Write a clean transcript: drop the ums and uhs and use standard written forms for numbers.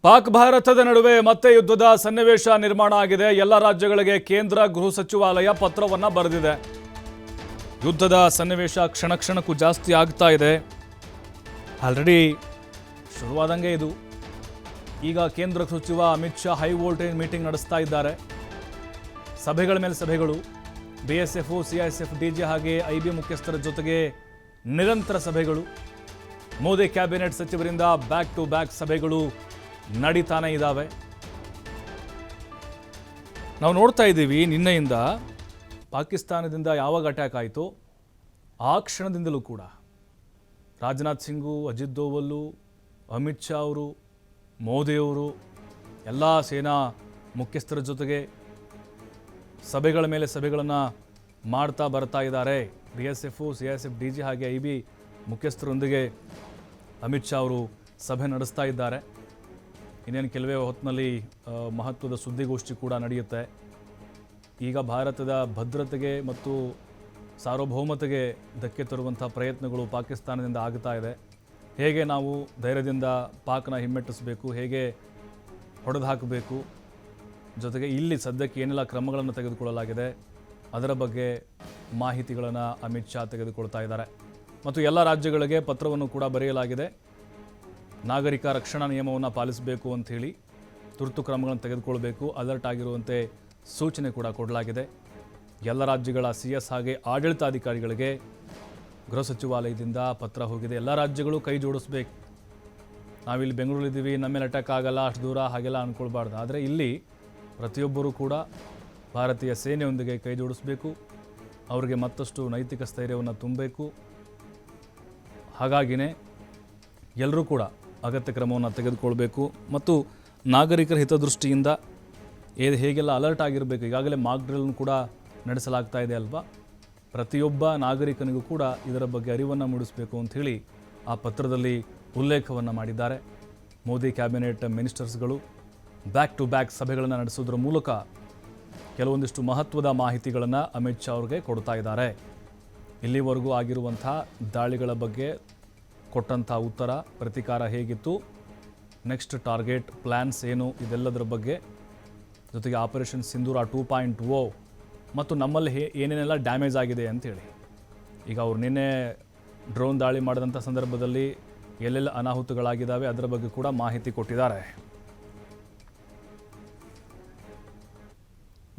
ಪಾಕ್ ಭಾರತದ ನಡುವೆ ಮತ್ತೆ ಯುದ್ಧದ ಸನ್ನಿವೇಶ ನಿರ್ಮಾಣ ಆಗಿದೆ. ಎಲ್ಲ ರಾಜ್ಯಗಳಿಗೆ ಕೇಂದ್ರ ಗೃಹ ಸಚಿವಾಲಯ ಪತ್ರವನ್ನ ಬರೆದಿದೆ. ಯುದ್ಧದ ಸನ್ನಿವೇಶ ಕ್ಷಣ ಕ್ಷಣಕ್ಕೂ ಜಾಸ್ತಿ ಆಗ್ತಾ ಇದೆ. ಆಲ್ರೆಡಿ ಶುರುವಾದಂಗೆ ಇದು. ಈಗ ಕೇಂದ್ರ ಸಚಿವ Amit Shah high voltage meeting ನಡೆಸ್ತಾ ಇದ್ದಾರೆ. ಸಭೆಗಳ ಮೇಲೆ ಸಭೆಗಳು. BSF, CISF, DG ಹಾಗೆ IB ಮುಖ್ಯಸ್ಥರ ಜೊತೆಗೆ ನಿರಂತರ ಸಭೆಗಳು. ಮೋದಿ ಕ್ಯಾಬಿನೆಟ್ ಸಚಿವರಿಂದ ಬ್ಯಾಕ್ ಟು ಬ್ಯಾಕ್ ಸಭೆಗಳು ನಡೀತಾನೆ ಇದ್ದಾವೆ. ನಾವು ನೋಡ್ತಾ ಇದ್ದೀವಿ, ನಿನ್ನೆಯಿಂದ ಪಾಕಿಸ್ತಾನದಿಂದ ಯಾವಾಗ ಅಟ್ಯಾಕ್ ಆಯಿತು ಆ ಕ್ಷಣದಿಂದಲೂ ಕೂಡ ರಾಜನಾಥ್ ಸಿಂಗು, ಅಜಿತ್ ದೋವಲ್ಲು, ಅಮಿತ್ ಶಾ ಅವರು, ಮೋದಿಯವರು ಎಲ್ಲ ಸೇನಾ ಮುಖ್ಯಸ್ಥರ ಜೊತೆಗೆ ಸಭೆಗಳ ಮೇಲೆ ಸಭೆಗಳನ್ನು ಮಾಡ್ತಾ ಬರ್ತಾ ಇದ್ದಾರೆ. BSF, CISF, DG ಹಾಗೆ IB ಮುಖ್ಯಸ್ಥರೊಂದಿಗೆ ಅಮಿತ್ ಶಾ ಅವರು ಸಭೆ ನಡೆಸ್ತಾ ಇದ್ದಾರೆ. ಇನ್ನೇನು ಕೆಲವೇ ಹೊತ್ತಿನಲ್ಲಿ ಮಹತ್ವದ ಸುದ್ದಿಗೋಷ್ಠಿ ಕೂಡ ನಡೆಯುತ್ತೆ. ಈಗ ಭಾರತದ ಭದ್ರತೆಗೆ ಮತ್ತು ಸಾರ್ವಭೌಮತೆಗೆ ಧಕ್ಕೆ ತರುವಂಥ ಪ್ರಯತ್ನಗಳು ಪಾಕಿಸ್ತಾನದಿಂದ ಆಗ್ತಾ ಇದೆ. ಹೇಗೆ ನಾವು ಧೈರ್ಯದಿಂದ ಪಾಕ್ನ ಹಿಮ್ಮೆಟ್ಟಿಸಬೇಕು, ಹೇಗೆ ಹೊಡೆದು ಹಾಕಬೇಕು, ಜೊತೆಗೆ ಇಲ್ಲಿ ಸದ್ಯಕ್ಕೆ ಏನೆಲ್ಲ ಕ್ರಮಗಳನ್ನು ತೆಗೆದುಕೊಳ್ಳಲಾಗಿದೆ ಅದರ ಬಗ್ಗೆ ಮಾಹಿತಿಗಳನ್ನು ಅಮಿತ್ ಶಾ ತೆಗೆದುಕೊಳ್ತಾ ಇದ್ದಾರೆ. ಮತ್ತು ಎಲ್ಲ ರಾಜ್ಯಗಳಿಗೆ ಪತ್ರವನ್ನು ಕೂಡ ಬರೆಯಲಾಗಿದೆ. ನಾಗರಿಕ ರಕ್ಷಣಾ ನಿಯಮವನ್ನು ಪಾಲಿಸಬೇಕು ಅಂಥೇಳಿ ತುರ್ತು ಕ್ರಮಗಳನ್ನು ತೆಗೆದುಕೊಳ್ಬೇಕು, ಅಲರ್ಟ್ ಆಗಿರುವಂತೆ ಸೂಚನೆ ಕೂಡ ಕೊಡಲಾಗಿದೆ. ಎಲ್ಲ ರಾಜ್ಯಗಳ CS ಹಾಗೆ ಆಡಳಿತಾಧಿಕಾರಿಗಳಿಗೆ ಗೃಹ ಸಚಿವಾಲಯದಿಂದ ಪತ್ರ ಹೋಗಿದೆ. ಎಲ್ಲ ರಾಜ್ಯಗಳು ಕೈ ಜೋಡಿಸ್ಬೇಕು. ನಾವಿಲ್ಲಿ ಬೆಂಗಳೂರಲ್ಲಿದ್ದೀವಿ, ನಮ್ಮ ಮೇಲೆ ಅಟ್ಯಾಕ್ ಆಗಲ್ಲ, ಅಷ್ಟು ದೂರ ಹಾಗೆಲ್ಲ ಅಂದ್ಕೊಳ್ಬಾರ್ದು. ಆದರೆ ಇಲ್ಲಿ ಪ್ರತಿಯೊಬ್ಬರೂ ಕೂಡ ಭಾರತೀಯ ಸೇನೆಯೊಂದಿಗೆ ಕೈ ಜೋಡಿಸಬೇಕು, ಅವರಿಗೆ ಮತ್ತಷ್ಟು ನೈತಿಕ ಸ್ಥೈರ್ಯವನ್ನು ತುಂಬಬೇಕು. ಹಾಗಾಗಿನೇ ಎಲ್ಲರೂ ಕೂಡ ಅಗತ್ಯ ಕ್ರಮವನ್ನು ತೆಗೆದುಕೊಳ್ಬೇಕು ಮತ್ತು ನಾಗರಿಕರ ಹಿತದೃಷ್ಟಿಯಿಂದ ಹೇಗೆಲ್ಲ ಅಲರ್ಟ್ ಆಗಿರಬೇಕು. ಈಗಾಗಲೇ ಮಾಕ್ ಡ್ರಿಲ್ನ ಕೂಡ ನಡೆಸಲಾಗ್ತಾ ಇದೆ ಅಲ್ವಾ. ಪ್ರತಿಯೊಬ್ಬ ನಾಗರಿಕನಿಗೂ ಕೂಡ ಇದರ ಬಗ್ಗೆ ಅರಿವನ್ನು ಮೂಡಿಸಬೇಕು ಅಂಥೇಳಿ ಆ ಪತ್ರದಲ್ಲಿ ಉಲ್ಲೇಖವನ್ನು ಮಾಡಿದ್ದಾರೆ. ಮೋದಿ ಕ್ಯಾಬಿನೆಟ್ ಮಿನಿಸ್ಟರ್ಸ್ಗಳು ಬ್ಯಾಕ್ ಟು ಬ್ಯಾಕ್ ಸಭೆಗಳನ್ನು ನಡೆಸೋದ್ರ ಮೂಲಕ ಕೆಲವೊಂದಿಷ್ಟು ಮಹತ್ವದ ಮಾಹಿತಿಗಳನ್ನು ಅಮಿತ್ ಶಾ ಅವ್ರಿಗೆ ಕೊಡ್ತಾ ಇದ್ದಾರೆ. ಇಲ್ಲಿವರೆಗೂ ಆಗಿರುವಂಥ ದಾಳಿಗಳ ಬಗ್ಗೆ ಕೊಟ್ಟಂಥ ಉತ್ತರ, ಪ್ರತಿಕಾರ ಹೇಗಿತ್ತು, ನೆಕ್ಸ್ಟ್ ಟಾರ್ಗೆಟ್ ಪ್ಲ್ಯಾನ್ಸ್ ಏನು, ಇದೆಲ್ಲದರ ಬಗ್ಗೆ, ಜೊತೆಗೆ ಆಪರೇಷನ್ ಸಿಂಧೂರ 2.0 ಮತ್ತು ನಮ್ಮಲ್ಲಿ ಏನೇನೆಲ್ಲ ಡ್ಯಾಮೇಜ್ ಆಗಿದೆ ಅಂಥೇಳಿ. ಈಗ ಅವ್ರು ನಿನ್ನೆ ಡ್ರೋನ್ ದಾಳಿ ಮಾಡಿದಂಥ ಸಂದರ್ಭದಲ್ಲಿ ಎಲ್ಲೆಲ್ಲ ಅನಾಹುತಗಳಾಗಿದ್ದಾವೆ ಅದರ ಬಗ್ಗೆ ಕೂಡ ಮಾಹಿತಿ ಕೊಟ್ಟಿದ್ದಾರೆ.